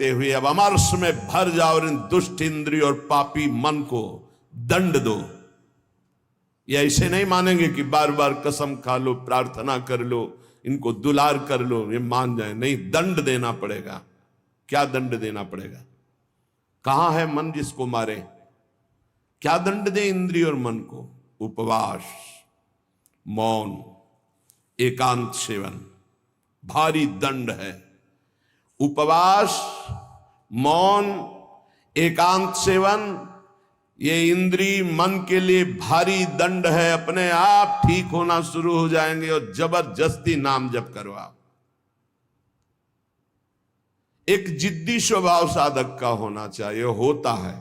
हुए अब अमरस में भर जाओ और इन दुष्ट इंद्रिय और पापी मन को दंड दो। ये ऐसे नहीं मानेंगे कि बार बार कसम खा लो, प्रार्थना कर लो, इनको दुलार कर लो, ये मान जाए। नहीं, दंड देना पड़ेगा। क्या दंड देना पड़ेगा? कहां है मन जिसको मारे? क्या दंड दे इंद्रिय और मन को? उपवास, मौन, एकांत सेवन, भारी दंड है। उपवास, मौन, एकांत सेवन, ये इंद्रिय मन के लिए भारी दंड है। अपने आप ठीक होना शुरू हो जाएंगे और जबरदस्ती नाम जप करवाओ। एक जिद्दी स्वभाव साधक का होना चाहिए, होता है।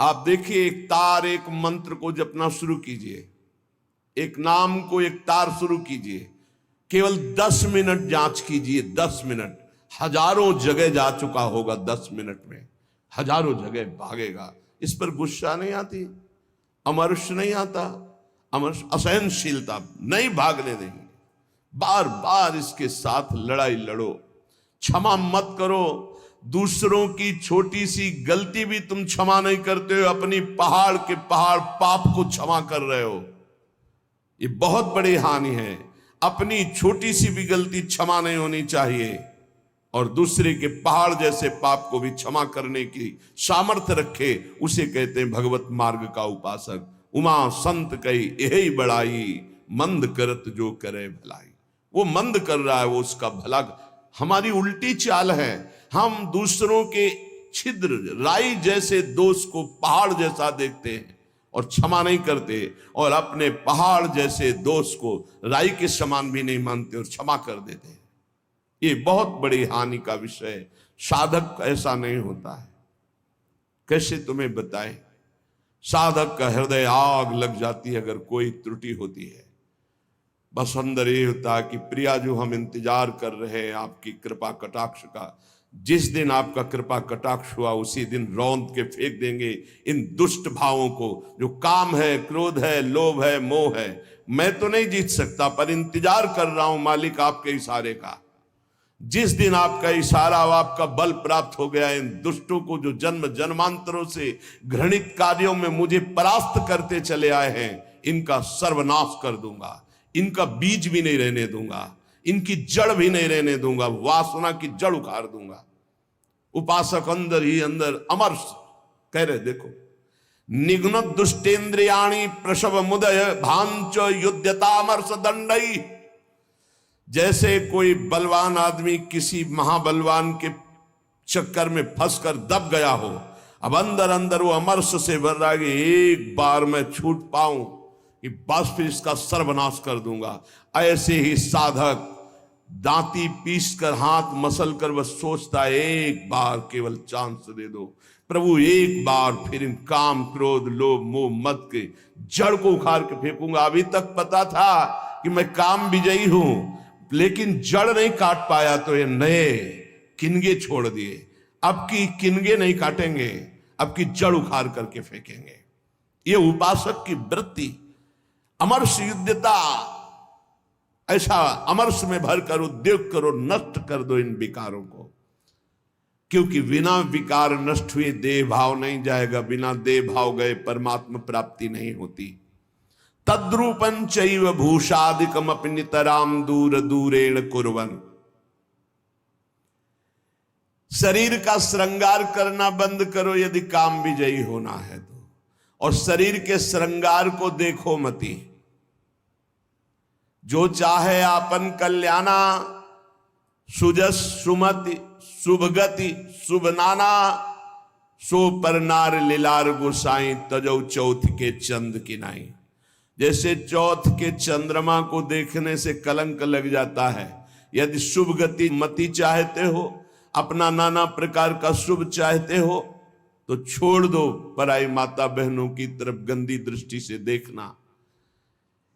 आप देखिए, एक तार, एक मंत्र को जपना शुरू कीजिए, एक नाम को, एक तार शुरू कीजिए, केवल 10 मिनट जांच कीजिए। 10 मिनट, हजारों जगह जा चुका होगा। 10 मिनट में हजारों जगह भागेगा। इस पर गुस्सा नहीं आती, अमर्ष नहीं आता, अमर्ष असहनशीलता नहीं भागने देंगे। बार बार इसके साथ लड़ाई लड़ो, क्षमा मत करो। दूसरों की छोटी सी गलती भी तुम क्षमा नहीं करते हो, अपनी पहाड़ के पहाड़ पाप को क्षमा कर रहे हो। ये बहुत बड़ी हानि है। अपनी छोटी सी भी गलती क्षमा नहीं होनी चाहिए, और दूसरे के पहाड़ जैसे पाप को भी क्षमा करने की सामर्थ्य रखे, उसे कहते हैं भगवत मार्ग का उपासक। उमा संत कही यही बड़ाई, मंद करत जो करे भलाई। वो मंद कर रहा है, वो उसका भला। हमारी उल्टी चाल है, हम दूसरों के छिद्र राई जैसे दोष को पहाड़ जैसा देखते हैं और क्षमा नहीं करते, और अपने पहाड़ जैसे दोष को राई के समान भी नहीं मानते और क्षमा कर देते हैं। ये बहुत बड़ी हानि का विषय है। साधक ऐसा नहीं होता है। कैसे तुम्हें बताएं? साधक का हृदय आग लग जाती है अगर कोई त्रुटि होती है। बस अंदर ये होता है कि प्रिया जो हम इंतजार कर रहे हैं आपकी कृपा कटाक्ष का, जिस दिन आपका कृपा कटाक्ष हुआ उसी दिन रौंद के फेंक देंगे इन दुष्ट भावों को, जो काम है, क्रोध है, लोभ है, मोह है। मैं तो नहीं जीत सकता, पर इंतजार कर रहा हूं मालिक आपके इशारे का। जिस दिन आपका इशारा, आपका बल प्राप्त हो गया, इन दुष्टों को जो जन्म जन्मांतरों से घृणित कार्यों में मुझे परास्त करते चले आए हैं, इनका सर्वनाश कर दूंगा। इनका बीज भी नहीं रहने दूंगा, इनकी जड़ भी नहीं रहने दूंगा, वासना की जड़ उखाड़ दूंगा। उपासक अंदर ही अंदर अमर कह रहे, देखो, निघ्न दुष्टेन्द्रियाणी प्रसव मुदय भांच युद्धतामर्ष दंडई। जैसे कोई बलवान आदमी किसी महाबलवान के चक्कर में फंसकर दब गया हो, अब अंदर अंदर वो अमर्ष से भर रहा है कि एक बार मैं छूट पाऊं कि बस फिर इसका सर्वनाश कर दूंगा। ऐसे ही साधक दांती पीस कर, हाथ मसल कर बस सोचता है, एक बार केवल चांस दे दो प्रभु, एक बार फिर इन काम, क्रोध, लोभ, मोह, मद के जड़ को उखाड़ के फेंकूंगा। अभी तक पता था कि मैं काम विजयी हूं, लेकिन जड़ नहीं काट पाया तो ये नए किनगे छोड़ दिए। अब की किनगे नहीं काटेंगे, अब की जड़ उखाड़ करके फेंकेंगे। ये उपासक की वृत्ति, अमर्ष युद्धता। ऐसा अमर्ष में भरकर उद्योग करो, नष्ट कर दो इन विकारों को, क्योंकि बिना विकार नष्ट हुए देह भाव नहीं जाएगा। बिना देह भाव गए परमात्मा प्राप्ति नहीं होती। तद्रूपं चैव भूषादिकम अपि नितराम दूर दूरेण कुर्वन्। शरीर का श्रृंगार करना बंद करो यदि काम विजयी होना है तो, और शरीर के श्रृंगार को देखो मती। जो चाहे आपन कल्याणा, सुजस सुमति शुभगति शुभ नाना, सो पर नार लीलार गोसाई तजौ चौथ के चंद की नाई। जैसे चौथ के चंद्रमा को देखने से कलंक लग जाता है, यदि शुभ गति मति चाहते हो, अपना नाना प्रकार का शुभ चाहते हो, तो छोड़ दो पराई माता बहनों की तरफ गंदी दृष्टि से देखना।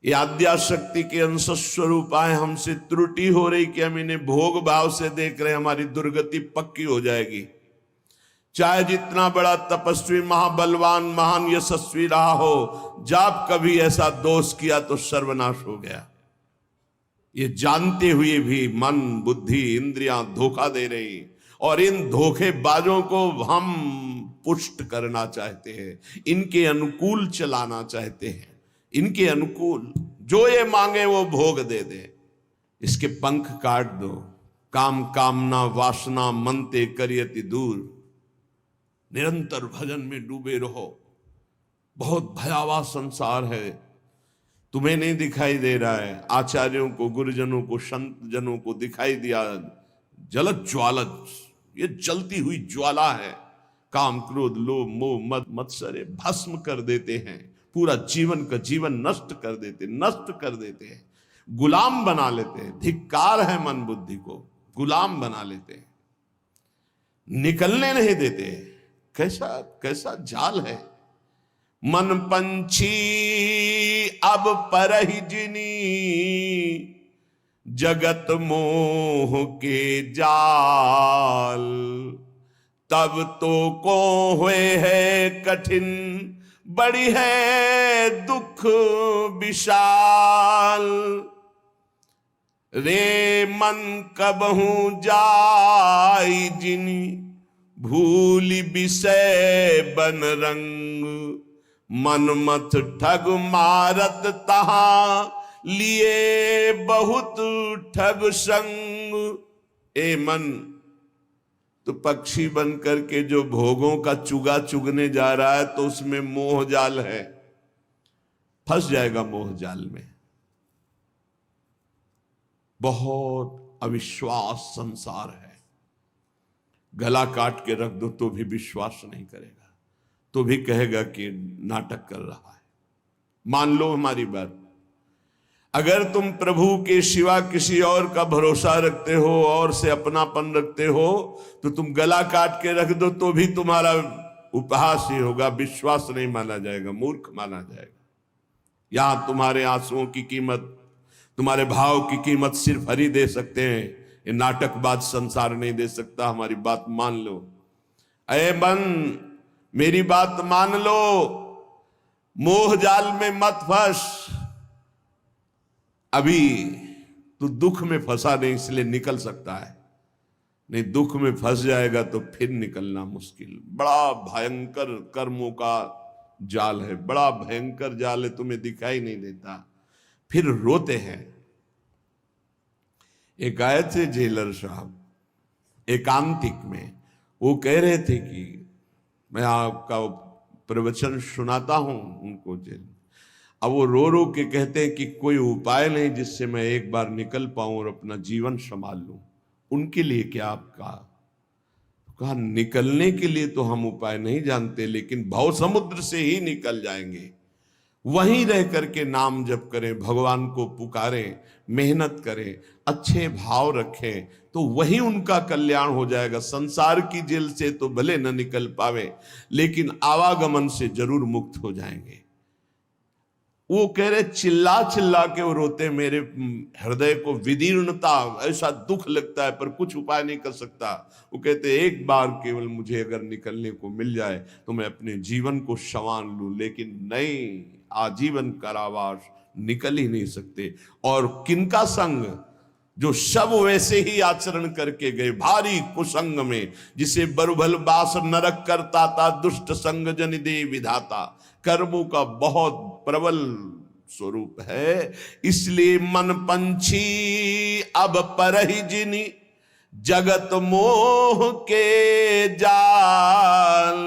ये आद्या शक्ति के अंश स्वरूप आए, हमसे त्रुटि हो रही कि हम इन्हें भोग भाव से देख रहे, हमारी दुर्गति पक्की हो जाएगी। चाहे जितना बड़ा तपस्वी, महाबलवान, महान यशस्वी रहा हो, जब कभी ऐसा दोष किया तो सर्वनाश हो गया। ये जानते हुए भी मन, बुद्धि, इंद्रियां धोखा दे रही। और इन धोखेबाजों को हम पुष्ट करना चाहते हैं, इनके अनुकूल चलाना चाहते हैं, इनके अनुकूल जो ये मांगे वो भोग दे दे। इसके पंख काट दो। काम कामना वासना मनते करियति दूर। निरंतर भजन में डूबे रहो। बहुत भयावह संसार है, तुम्हें नहीं दिखाई दे रहा है, आचार्यों को, गुरुजनों को, संत जनों को दिखाई दिया। जलत ज्वालत, ये जलती हुई ज्वाला है। काम क्रोध लोभ मोह मद मत्सर भस्म कर देते हैं, पूरा जीवन का जीवन नष्ट कर देते हैं, गुलाम बना लेते हैं। धिक्कार है मन बुद्धि को, गुलाम बना लेते हैं, निकलने नहीं देते। कैसा कैसा जाल है। मन पंछी अब परहि जिनी, जगत मोह के जाल। तब तो को हुए है कठिन, बड़ी है दुख विशाल। रे मन कबहू जाई जिनी, भूली विषय बन रंग। मनमथ ठग मारत तहां, लिए बहुत ठग संग। ए मन, तो पक्षी बन करके जो भोगों का चुगा चुगने जा रहा है, तो उसमें मोह जाल है, फंस जाएगा मोह जाल में। बहुत अविश्वास संसार है। गला काट के रख दो तो भी विश्वास नहीं करेगा, तो भी कहेगा कि नाटक कर रहा है। मान लो हमारी बात। अगर तुम प्रभु के सिवा किसी और का भरोसा रखते हो और से अपनापन रखते हो, तो तुम गला काट के रख दो तो भी तुम्हारा उपहास ही होगा, विश्वास नहीं माना जाएगा, मूर्ख माना जाएगा। यहां तुम्हारे आंसुओं की कीमत, तुम्हारे भाव की कीमत सिर्फ हरि दे सकते हैं। ये नाटकबाज संसार नहीं दे सकता। हमारी बात मान लो। अये मन, मेरी बात मान लो। मोह जाल में मत फंस। अभी तू दुख में फंसा नहीं, इसलिए निकल सकता है, नहीं दुख में फंस जाएगा तो फिर निकलना मुश्किल। बड़ा भयंकर कर्मों का जाल है, बड़ा भयंकर जाल है, तुम्हें दिखाई नहीं देता, फिर रोते हैं। एक आए थे जेलर साहब एकांतिक में, वो कह रहे थे कि मैं आपका प्रवचन सुनाता हूं उनको जेल। अब वो रो रो के कहते हैं कि कोई उपाय नहीं जिससे मैं एक बार निकल पाऊं और अपना जीवन संभाल लूं। उनके लिए क्या आपका? कहा निकलने के लिए तो हम उपाय नहीं जानते, लेकिन भव समुद्र से ही निकल जाएंगे। वहीं रह करके नाम जप करें, भगवान को पुकारें, मेहनत करें, अच्छे भाव रखें, तो वही उनका कल्याण हो जाएगा। संसार की जेल से तो भले न निकल पावे, लेकिन आवागमन से जरूर मुक्त हो जाएंगे। वो कह रहे चिल्ला चिल्ला के वो रोते, मेरे हृदय को विदीर्णता, ऐसा दुख लगता है, पर कुछ उपाय नहीं कर सकता। वो कहते एक बार केवल मुझे अगर निकलने को मिल जाए तो मैं अपने जीवन को संवार लूं, लेकिन नहीं, आजीवन कारावास, निकल ही नहीं सकते। और किनका संग? जो सब वैसे ही आचरण करके गए, भारी कुसंग में, जिसे बरुभल बास नरक करता था, दुष्ट संग जन दे विधाता। कर्मों का बहुत प्रबल स्वरूप है। इसलिए मन पंछी अब परहि जिनी, जगत मोह के जाल।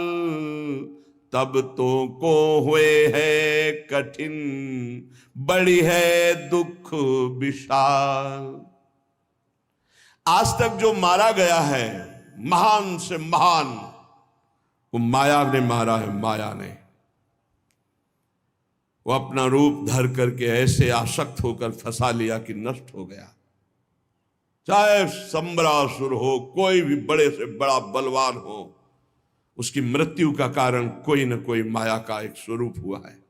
तब तो को हुए है कठिन, बड़ी है दुख विशाल। आज तक जो मारा गया है, महान से महान, वो माया ने मारा है। माया ने वो अपना रूप धर करके ऐसे आसक्त होकर फंसा लिया कि नष्ट हो गया। चाहे सम्रासुर हो, कोई भी बड़े से बड़ा बलवान हो, उसकी मृत्यु का कारण कोई न कोई माया का एक स्वरूप हुआ है।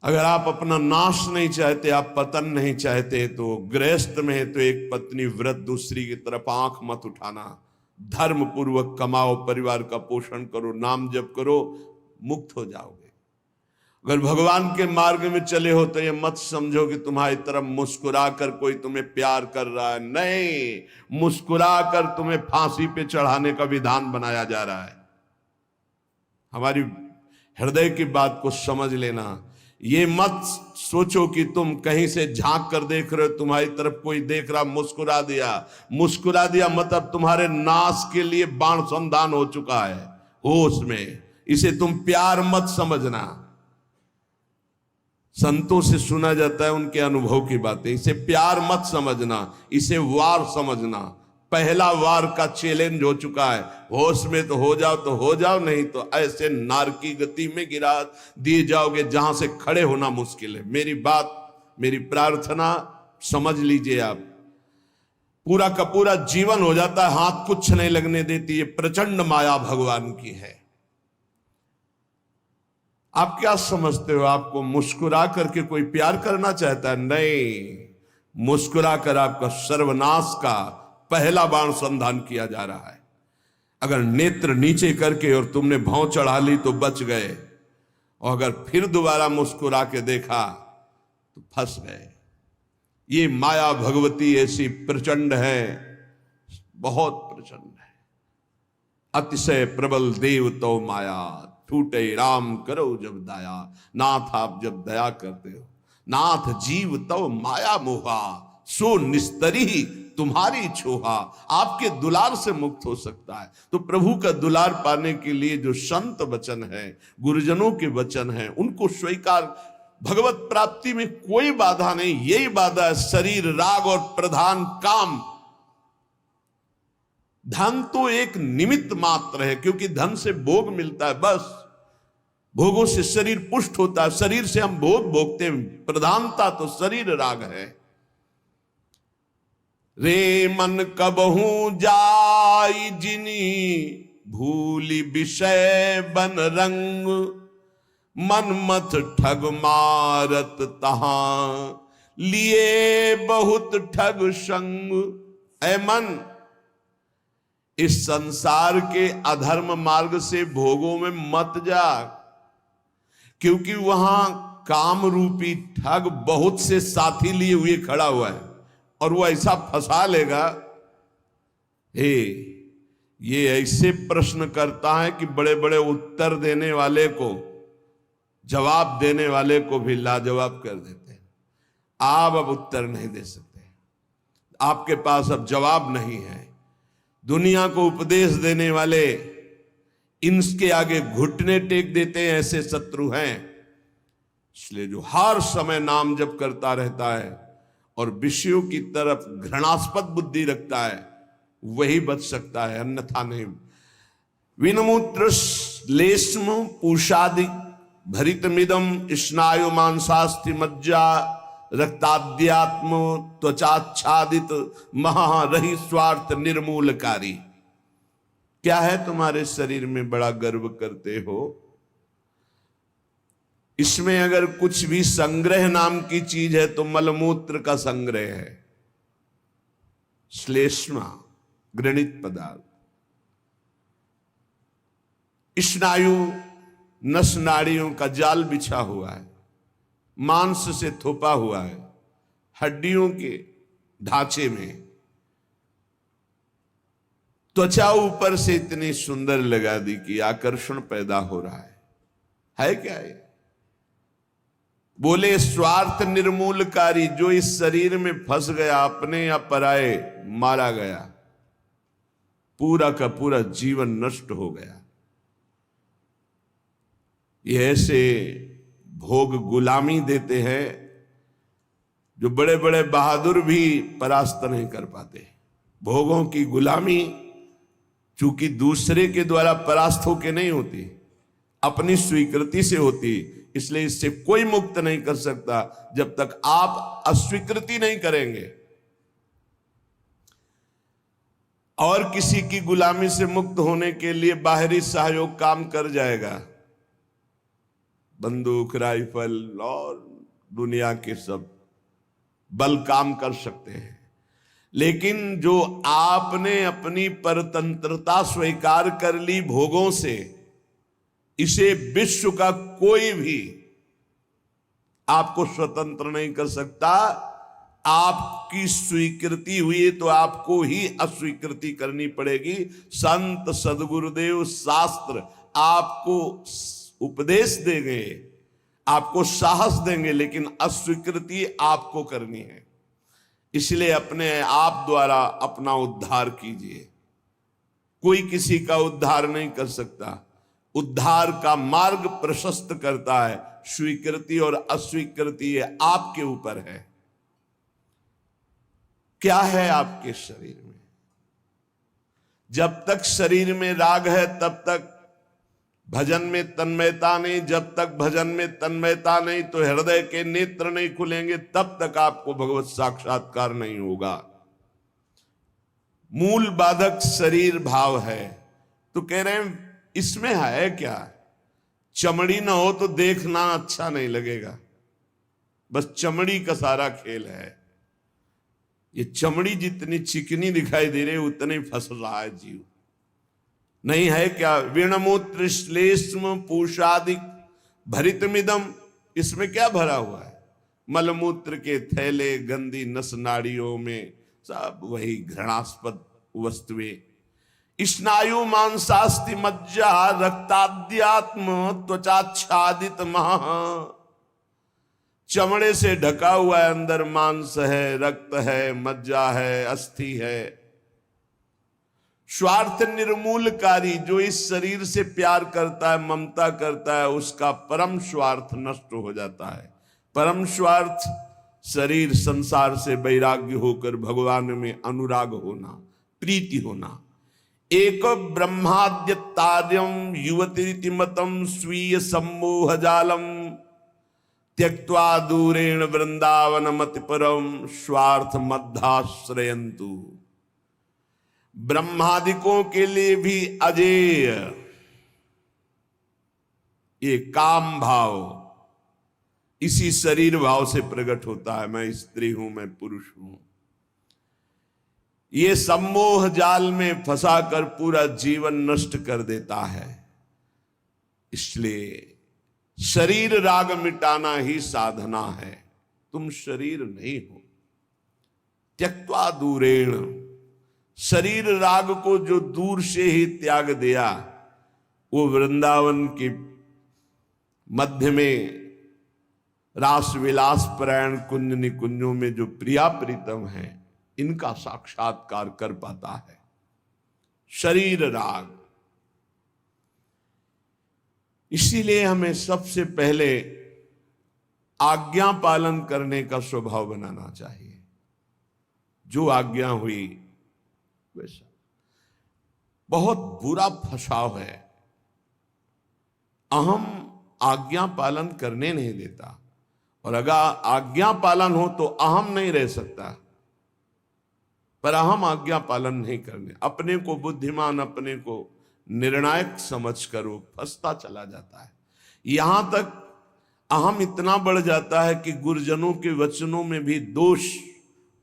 अगर आप अपना नाश नहीं चाहते, आप पतन नहीं चाहते, तो गृहस्थ में है तो एक पत्नी व्रत, दूसरी की तरफ आंख मत उठाना। धर्म पूर्वक कमाओ, परिवार का पोषण करो, नाम जप करो, मुक्त हो जाओगे। अगर भगवान के मार्ग में चले हो तो ये मत समझो कि तुम्हारी तरफ मुस्कुरा कर कोई तुम्हें प्यार कर रहा है। नहीं, मुस्कुरा कर तुम्हें फांसी पे चढ़ाने का विधान बनाया जा रहा है। हमारी हृदय की बात को समझ लेना। ये मत सोचो कि तुम कहीं से झांक कर देख रहे हो, तुम्हारी तरफ कोई देख रहा, मुस्कुरा दिया मतलब तुम्हारे नाश के लिए बाण संधान हो चुका है होश में। इसे तुम प्यार मत समझना। संतों से सुना जाता है उनके अनुभव की बातें। इसे प्यार मत समझना, इसे वार समझना। पहला वार का चैलेंज हो चुका है। होश में तो हो जाओ, नहीं तो ऐसे नारकी गति में गिरा दिए जाओगे जहां से खड़े होना मुश्किल है। मेरी बात, मेरी प्रार्थना समझ लीजिए आप। पूरा का पूरा जीवन हो जाता है, हाथ कुछ नहीं लगने देती। ये प्रचंड माया भगवान की है। आप क्या समझते हो, आपको मुस्कुरा करके कोई प्यार करना चाहता है? नहीं, मुस्कुरा कर आपका सर्वनाश का पहला बाण संधान किया जा रहा है। अगर नेत्र नीचे करके और तुमने भौं चढ़ा ली तो बच गए, और अगर फिर दोबारा मुस्कुरा के देखा तो फंस गए। ये माया भगवती ऐसी प्रचंड है, बहुत प्रचंड है। अतिशय प्रबल देव तो माया, टूटे राम करो जब दया। नाथ आप जब दया करते हो, नाथ जीव तो माया मोहा, सो निस्तरी तुम्हारी छोहा। आपके दुलार से मुक्त हो सकता है। तो प्रभु का दुलार पाने के लिए जो संत वचन है, गुरुजनों के वचन है, उनको स्वीकार। भगवत प्राप्ति में कोई बाधा नहीं, यही बाधा है शरीर, राग और प्रधान काम। धन तो एक निमित्त मात्र है, क्योंकि धन से भोग मिलता है, बस भोगों से शरीर पुष्ट होता है, शरीर से हम भोग भोगते हैं। प्रधानता तो शरीर राग है। रे मन कबहू जाई जिनी, भूली विषय बन रंग। मन मत ठग मारत तहां, लिए बहुत ठग संग। ऐ मन, इस संसार के अधर्म मार्ग से भोगों में मत जा, क्योंकि वहां काम रूपी ठग बहुत से साथी लिए हुए खड़ा हुआ है, और वो ऐसा फंसा लेगा। ये ऐसे प्रश्न करता है कि बड़े बड़े उत्तर देने वाले को, जवाब देने वाले को भी लाजवाब कर देते हैं। आप अब उत्तर नहीं दे सकते, आपके पास अब जवाब नहीं है। दुनिया को उपदेश देने वाले इनके आगे घुटने टेक देते हैं, ऐसे शत्रु हैं। इसलिए जो हर समय नाम जप करता रहता है और विषयों की तरफ घृणास्पद बुद्धि रखता है, वही बच सकता है, अन्यथा नहीं। विनमूत्र लेश्म पूषादि भरितमिदम स्नायु मांसास्थि मज्जा रक्ताद्यात्म त्वचाच्छादित महारही स्वार्थ निर्मूलकारी। क्या है तुम्हारे शरीर में बड़ा गर्व करते हो? इसमें अगर कुछ भी संग्रह नाम की चीज है तो मलमूत्र का संग्रह है। श्लेष्मा घृणित पदार्थ, स्नायु नस नाड़ियों का जाल बिछा हुआ है, मांस से थोपा हुआ है, हड्डियों के ढांचे में। त्वचा ऊपर से इतनी सुंदर लगा दी कि आकर्षण पैदा हो रहा है क्या ये? बोले स्वार्थ निर्मूलकारी। जो इस शरीर में फंस गया, अपने या पराए, मारा गया, पूरा का पूरा जीवन नष्ट हो गया। ये ऐसे भोग गुलामी देते हैं जो बड़े बड़े बहादुर भी परास्त नहीं कर पाते। भोगों की गुलामी चूंकि दूसरे के द्वारा परास्त होके नहीं होती, अपनी स्वीकृति से होती, इसलिए इससे कोई मुक्त नहीं कर सकता जब तक आप अस्वीकृति नहीं करेंगे। और किसी की गुलामी से मुक्त होने के लिए बाहरी सहयोग काम कर जाएगा। बंदूक, राइफल और दुनिया के सब बल काम कर सकते हैं, लेकिन जो आपने अपनी परतंत्रता स्वीकार कर ली भोगों से, इसे विश्व का कोई भी आपको स्वतंत्र नहीं कर सकता। आपकी स्वीकृति हुई तो आपको ही अस्वीकृति करनी पड़ेगी। संत सदगुरुदेव शास्त्र आपको उपदेश देंगे, आपको साहस देंगे, लेकिन अस्वीकृति आपको करनी है। इसलिए अपने आप द्वारा अपना उद्धार कीजिए। कोई किसी का उद्धार नहीं कर सकता। उद्धार का मार्ग प्रशस्त करता है, स्वीकृति और अस्वीकृति ये आपके ऊपर है। क्या है आपके शरीर में? जब तक शरीर में राग है तब तक भजन में तन्मयता नहीं। जब तक भजन में तन्मयता नहीं तो हृदय के नेत्र नहीं खुलेंगे, तब तक आपको भगवत साक्षात्कार नहीं होगा। मूल बाधक शरीर भाव है। तो कह रहे हैं इसमें है क्या? चमड़ी ना हो तो देखना अच्छा नहीं लगेगा, बस चमड़ी का सारा खेल है। ये चमड़ी जितनी चिकनी दिखाई दे रही उतने फंस रहा है जीव। नहीं है क्या? वीणमूत्र श्लेष्म पूषादिक भरितमिदम, इसमें क्या भरा हुआ है? मलमूत्र के थैले, गंदी नस नाड़ियों में सब वही घृणास्पद वस्तुएं। स्नायु मांसास्ति मज्जा रक्ताद्यात्म त्वचाच्छादित मह, चमड़े से ढका हुआ है, अंदर मांस है, रक्त है, मज्जा है, अस्थि है। स्वार्थ निर्मूलकारी, जो इस शरीर से प्यार करता है, ममता करता है, उसका परम स्वार्थ नष्ट हो जाता है। परम स्वार्थ शरीर संसार से वैराग्य होकर भगवान में अनुराग होना, प्रीति होना। एक ब्रह्माद्य तार्यम युवती मतम स्वीय सम्मोह जालम त्यक्त्वा दूरेण वृंदावन मति परम स्वार्थ मध्याश्रयंतु। ब्रह्मादिकों के लिए भी अजेय ये काम भाव इसी शरीर भाव से प्रकट होता है। मैं स्त्री हूं, मैं पुरुष हूं। ये सम्मोह जाल में फंसाकर पूरा जीवन नष्ट कर देता है। इसलिए शरीर राग मिटाना ही साधना है। तुम शरीर नहीं हो। त्यक्त्वा दूरेण, शरीर राग को जो दूर से ही त्याग दिया, वो वृंदावन के मध्य में रास विलास परायण कुंज निकुंजों में जो प्रिया प्रीतम है, इनका साक्षात्कार कर पाता है। शरीर राग। इसीलिए हमें सबसे पहले आज्ञा पालन करने का स्वभाव बनाना चाहिए। जो आज्ञा हुई वैसा। बहुत बुरा फसाव है, अहम आज्ञा पालन करने नहीं देता। और अगर आज्ञा पालन हो तो अहम नहीं रह सकता, पर अहम आज्ञा पालन नहीं करने, अपने को बुद्धिमान, अपने को निर्णायक समझकर वो फंसता चला जाता है। यहां तक अहम इतना बढ़ जाता है कि गुरुजनों के वचनों में भी दोष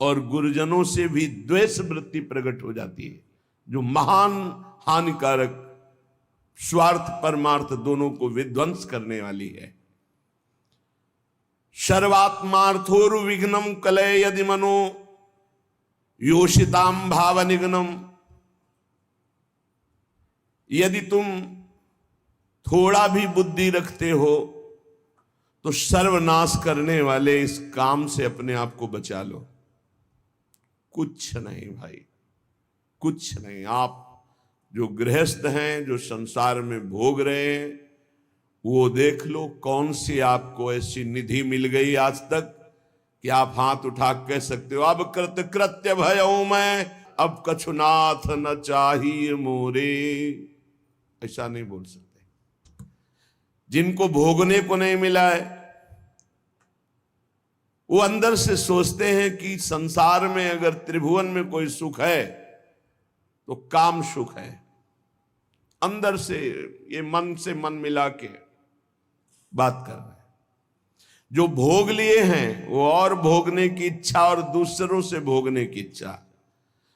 और गुरुजनों से भी द्वेष वृत्ति प्रकट हो जाती है, जो महान हानिकारक, स्वार्थ परमार्थ दोनों को विध्वंस करने वाली है। सर्वात्मार्थोरु विघ्नम कलय यदि मनो योषिताम भाव निघ्नम। यदि तुम थोड़ा भी बुद्धि रखते हो तो सर्वनाश करने वाले इस काम से अपने आप को बचा लो। कुछ नहीं भाई, कुछ नहीं। आप जो गृहस्थ हैं, जो संसार में भोग रहे हैं, वो देख लो कौन सी आपको ऐसी निधि मिल गई आज तक कि आप हाथ उठा कह सकते हो अब कृत्य भयऊ मैं, अब कछुनाथ न चाहिए मोरे। ऐसा नहीं बोल सकते। जिनको भोगने को नहीं मिला है वो अंदर से सोचते हैं कि संसार में अगर त्रिभुवन में कोई सुख है तो काम सुख है। अंदर से ये मन से मन मिला के बात कर रहे हैं। जो भोग लिए हैं वो और भोगने की इच्छा और दूसरों से भोगने की इच्छा।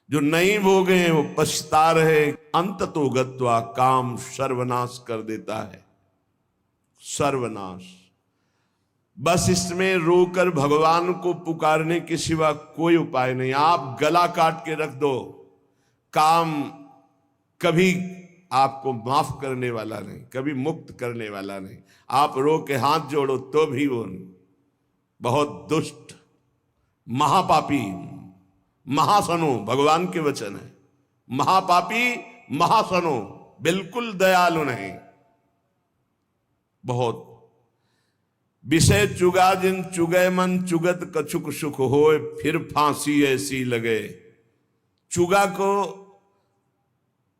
जो नहीं भोगे हैं वो पछता रहे। अंत तो गत्वा काम सर्वनाश कर देता है। सर्वनाश। बस इसमें रोकर भगवान को पुकारने के सिवा कोई उपाय नहीं। आप गला काट के रख दो, काम कभी आपको माफ करने वाला नहीं, कभी मुक्त करने वाला नहीं। आप रो के हाथ जोड़ो तो भी वो बहुत दुष्ट, महापापी, महासनो, भगवान के वचन है, महापापी महासनो, बिल्कुल दयालु नहीं। बहुत विषय चुगा जिन चुगै मन, चुगत कछुक सुख होए, फिर फांसी ऐसी लगे। चुगा को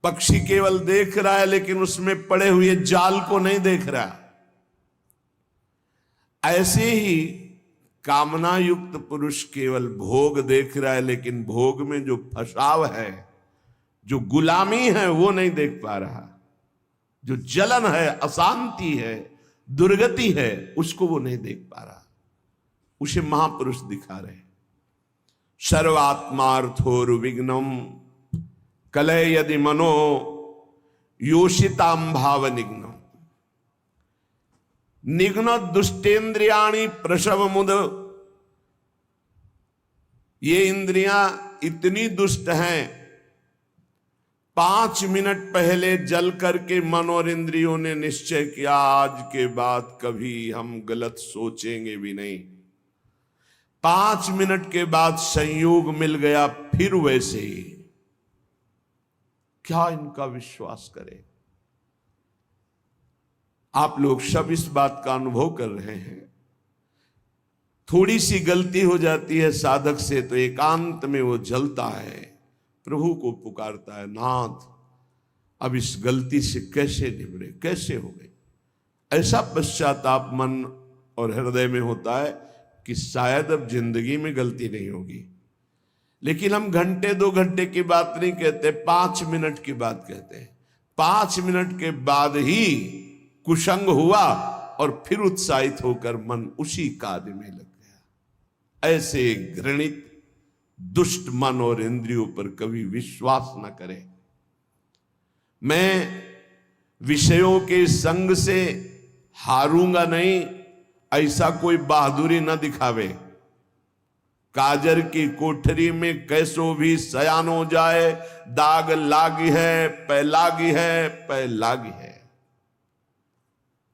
पक्षी केवल देख रहा है, लेकिन उसमें पड़े हुए जाल को नहीं देख रहा। ऐसे ही कामना युक्त पुरुष केवल भोग देख रहा है, लेकिन भोग में जो फसाव है, जो गुलामी है, वो नहीं देख पा रहा। जो जलन है, अशांति है, दुर्गति है, उसको वो नहीं देख पा रहा। उसे महापुरुष दिखा रहे। सर्वात्मार्थोर्विघ्नम कलय यदि मनो योषिताम भाव निघ्नम। निघ्न दुष्टेन्द्रियाणि प्रसव मुद। ये इंद्रियां इतनी दुष्ट हैं, 5 मिनट पहले जल करके मन और इंद्रियों ने निश्चय किया आज के बाद कभी हम गलत सोचेंगे भी नहीं। 5 मिनट के बाद संयोग मिल गया, फिर वैसे ही। क्या इनका विश्वास करें? आप लोग सब इस बात का अनुभव कर रहे हैं। थोड़ी सी गलती हो जाती है साधक से तो एकांत में वो जलता है, प्रभु को पुकारता है, नाथ अब इस गलती से कैसे निबड़े, कैसे हो गई। ऐसा पश्चाताप मन और हृदय में होता है कि शायद अब जिंदगी में गलती नहीं होगी। लेकिन हम घंटे 2 घंटे की बात नहीं कहते, 5 मिनट की बात कहते हैं। 5 मिनट के बाद ही कुसंग हुआ और फिर उत्साहित होकर मन उसी कार्य में लग गया। ऐसे घृणित दुष्ट मन और इंद्रियों पर कभी विश्वास न करें। मैं विषयों के संग से हारूंगा नहीं, ऐसा कोई बहादुरी न दिखावे। काजर की कोठरी में कैसो भी सयान हो जाए, दाग लागी है, पै लागी है, पै लागी है।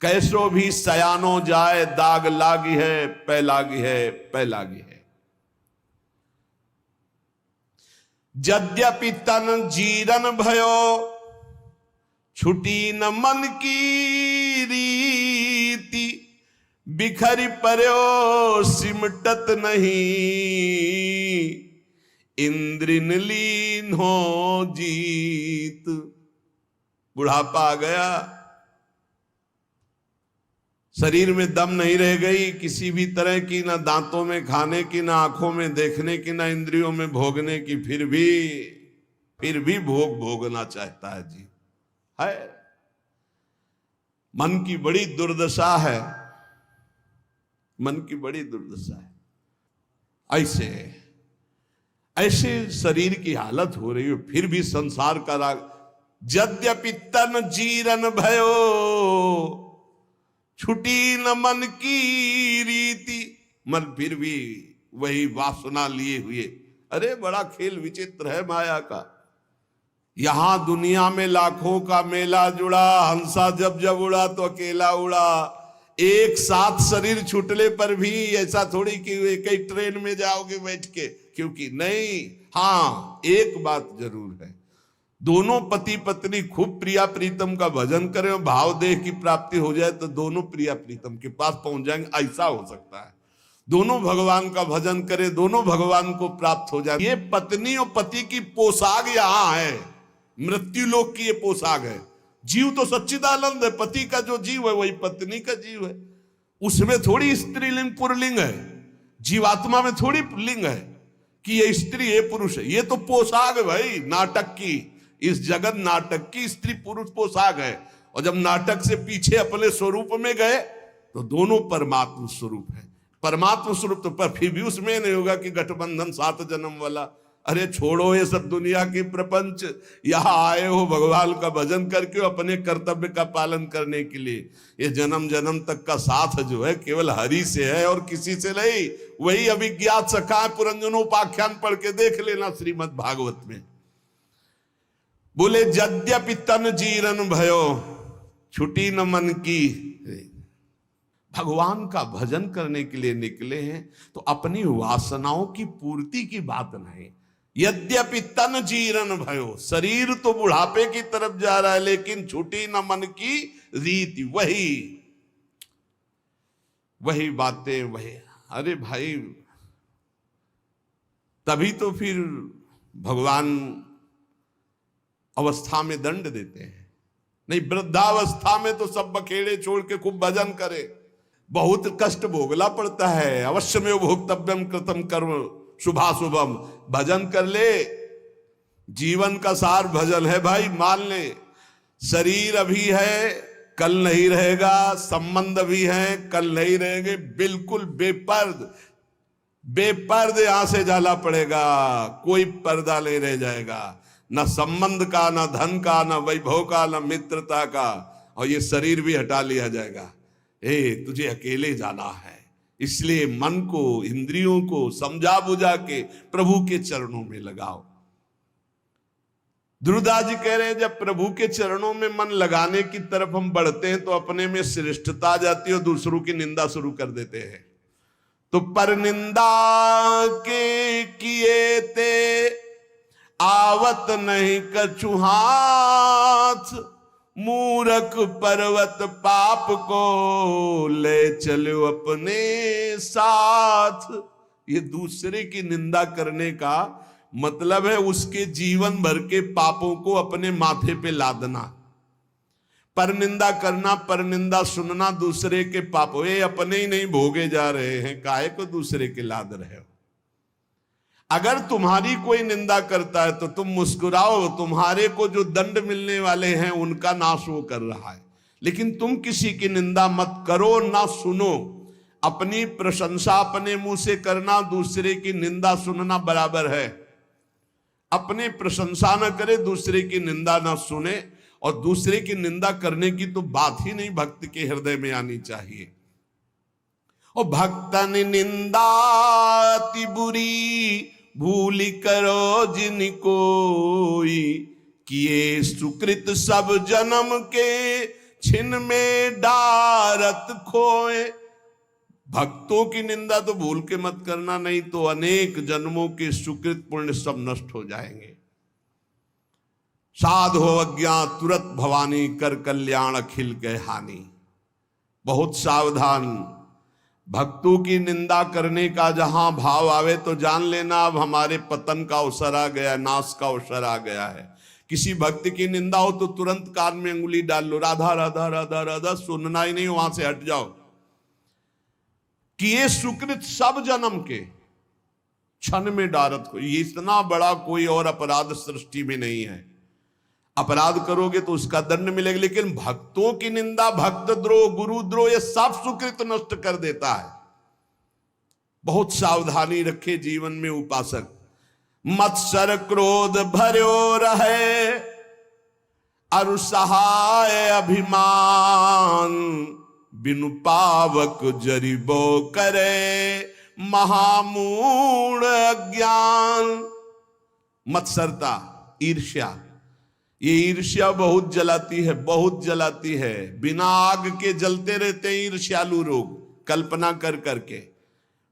कैसो भी सयानो जाए, दाग लागी है, पै लागी है, पै लागी है। यद्यपि तन जीरन भयो, छुटी न मन की रीति। बिखरी पर्यो सिमटत नहीं, इंद्रिन लीन हो जीत। बुढ़ापा आ गया, शरीर में दम नहीं रह गई किसी भी तरह की, ना दांतों में खाने की, ना आंखों में देखने की, ना इंद्रियों में भोगने की। फिर भी भोग भोगना चाहता है जी, है। मन की बड़ी दुर्दशा है, मन की बड़ी दुर्दशा है। ऐसे शरीर की हालत हो रही है, फिर भी संसार का राग। यद्यपि तन जीरन भयो, छुटी न मन की रीति। मन फिर भी वही वासना लिए हुए। अरे बड़ा खेल विचित्र है माया का। यहां दुनिया में लाखों का मेला जुड़ा, हंसा जब जब उड़ा तो अकेला उड़ा। एक साथ शरीर छूटने पर भी ऐसा थोड़ी कि एक ही ट्रेन में जाओगे बैठ के, क्योंकि नहीं। हाँ, एक बात जरूर है, दोनों पति पत्नी खूब प्रिया प्रीतम का भजन करें और भाव देह की प्राप्ति हो जाए तो दोनों प्रिया प्रीतम के पास पहुंच जाएंगे, ऐसा हो सकता है। दोनों भगवान का भजन करें, दोनों भगवान को प्राप्त हो जाए। ये पत्नी और पति की पोशाक यहाँ है, मृत्यु लोक की ये पोशाक है। जीव तो सच्चिदानंद है, पति का जो जीव है वही पत्नी का जीव है। उसमें थोड़ी स्त्रीलिंग पुरलिंग है, जीवात्मा में थोड़ी लिंग है कि ये स्त्री ये पुरुष है। ये तो पोशाक है भाई, नाटक की। इस जगत नाटक की स्त्री पुरुष पोशाक है। और जब नाटक से पीछे अपने स्वरूप में गए तो दोनों परमात्मा स्वरूप है। परमात्मा स्वरूप तो पर फिर भी उसमें नहीं होगा कि गठबंधन 7 जन्म वाला। अरे छोड़ो ये सब दुनिया की प्रपंच, यहाँ आए हो भगवान का भजन करके अपने कर्तव्य का पालन करने के लिए। ये जन्म जन्म तक का साथ जो है केवल हरि से है और किसी से नहीं। वही अभिज्ञात सखा पुरंजनोपाख्यान पढ़ के देख लेना श्रीमद् भागवत में। बोले यद्यपि तन जीरन भयो छुटी न मन की। भगवान का भजन करने के लिए निकले हैं तो अपनी वासनाओं की पूर्ति की बात नहीं। यद्यपि तन जीरन भयो, शरीर तो बुढ़ापे की तरफ जा रहा है लेकिन छुटी न मन की रीति। वही बातें वही। अरे भाई तभी तो फिर भगवान अवस्था में दंड देते हैं। नहीं, वृद्धावस्था में तो सब बखेड़े छोड़ के खूब भजन करे। बहुत कष्ट भोगना पड़ता है। अवश्य में भोक्तव्यम कृतम कर्म शुभाशुभम। भजन कर ले, जीवन का सार भजन है भाई। मान ले शरीर अभी है कल नहीं रहेगा, संबंध भी है कल नहीं रहेंगे। बिल्कुल बेपर्द यहां से जाला पड़ेगा, कोई पर्दा नहीं रह जाएगा, न संबंध का, न धन का, न वैभव का, न मित्रता का। और ये शरीर भी हटा लिया जाएगा। तुझे अकेले जाना है। इसलिए मन को, इंद्रियों को समझा बुझा के प्रभु के चरणों में लगाओ। ध्रुवदास जी कह रहे हैं जब प्रभु के चरणों में मन लगाने की तरफ हम बढ़ते हैं तो अपने में श्रेष्ठता आ जाती है और दूसरों की निंदा शुरू कर देते हैं। तो पर निंदा के किए ते आवत नहीं कछु हाथ, मूरख पर्वत पाप को ले चलो अपने साथ। ये दूसरे की निंदा करने का मतलब है उसके जीवन भर के पापों को अपने माथे पे लादना। पर निंदा करना, पर निंदा सुनना दूसरे के पापों, ये अपने ही नहीं भोगे जा रहे हैं, काहे को दूसरे के लाद रहे हो। अगर तुम्हारी कोई निंदा करता है तो तुम मुस्कुराओ, तुम्हारे को जो दंड मिलने वाले हैं उनका नाश वो कर रहा है। लेकिन तुम किसी की निंदा मत करो, ना सुनो। अपनी प्रशंसा अपने मुंह से करना, दूसरे की निंदा सुनना बराबर है। अपने प्रशंसा न करे, दूसरे की निंदा ना सुने। और दूसरे की निंदा करने की तो बात ही नहीं भक्त के हृदय में आनी चाहिए। और भक्तन निंदा अति बुरी भूली करो जिन कोई, किए सुकृत सब जन्म के छिन में डारत खोए। भक्तों की निंदा तो भूल के मत करना, नहीं तो अनेक जन्मों के सुकृत पुण्य सब नष्ट हो जाएंगे। साधो अज्ञात तुरत भवानी, कर कल्याण अखिल के हानि। बहुत सावधान। भक्तों की निंदा करने का जहां भाव आवे तो जान लेना अब हमारे पतन का अवसर आ गया, नाश का अवसर आ गया है। किसी भक्त की निंदा हो तो तुरंत कान में अंगुली डाल लो, राधा राधा राधा राधा, सुनना ही नहीं, वहां से हट जाओ। किए सुकृत सब जन्म के क्षण में डारत को। ये इतना बड़ा कोई और अपराध सृष्टि में नहीं है। अपराध करोगे तो उसका दंड मिलेगा, लेकिन भक्तों की निंदा, भक्त द्रोह, गुरु द्रोह, ये सब सुकृत नष्ट कर देता है। बहुत सावधानी रखे जीवन में उपासक। मत्सर क्रोध भर्यो रहे, अरु सहाय अभिमान, बिनु पावक जरिबो करे महामूढ़ अज्ञान। मत्सरता, ईर्ष्या, ये ईर्ष्या बहुत जलाती है, बहुत जलाती है। बिना आग के जलते रहते हैं ईर्ष्यालु लोग, कल्पना कर करके।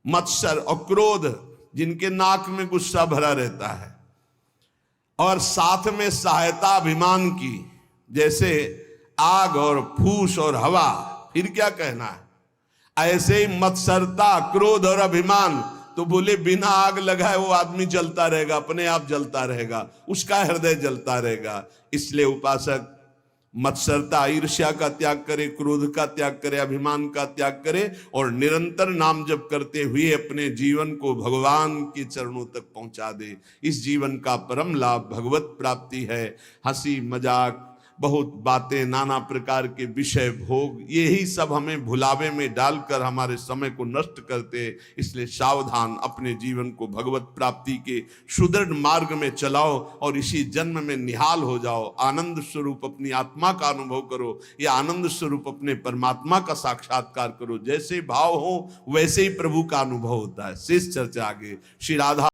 मत्सर और क्रोध, जिनके नाक में गुस्सा भरा रहता है। और साथ में सहायता अभिमान की, जैसे आग और फूस और हवा, फिर क्या कहना है। ऐसे ही मत्सरता, क्रोध और अभिमान, तो बोले बिना आग लगाए वो आदमी जलता रहेगा, अपने आप जलता रहेगा, उसका हृदय जलता रहेगा। इसलिए उपासक मत्सरता, ईर्ष्या का त्याग करे, क्रोध का त्याग करे, अभिमान का त्याग करे और निरंतर नाम जप करते हुए अपने जीवन को भगवान के चरणों तक पहुंचा दे। इस जीवन का परम लाभ भगवत प्राप्ति है। हंसी मजाक, बहुत बातें, नाना प्रकार के विषय, भोग, यही सब हमें भुलावे में डालकर हमारे समय को नष्ट करते। इसलिए सावधान, अपने जीवन को भगवत प्राप्ति के सुदृढ़ मार्ग में चलाओ और इसी जन्म में निहाल हो जाओ। आनंद स्वरूप अपनी आत्मा का अनुभव करो, या आनंद स्वरूप अपने परमात्मा का साक्षात्कार करो। जैसे भाव हो वैसे ही प्रभु का अनुभव होता है। शेष चर्चा आगे। श्री राधा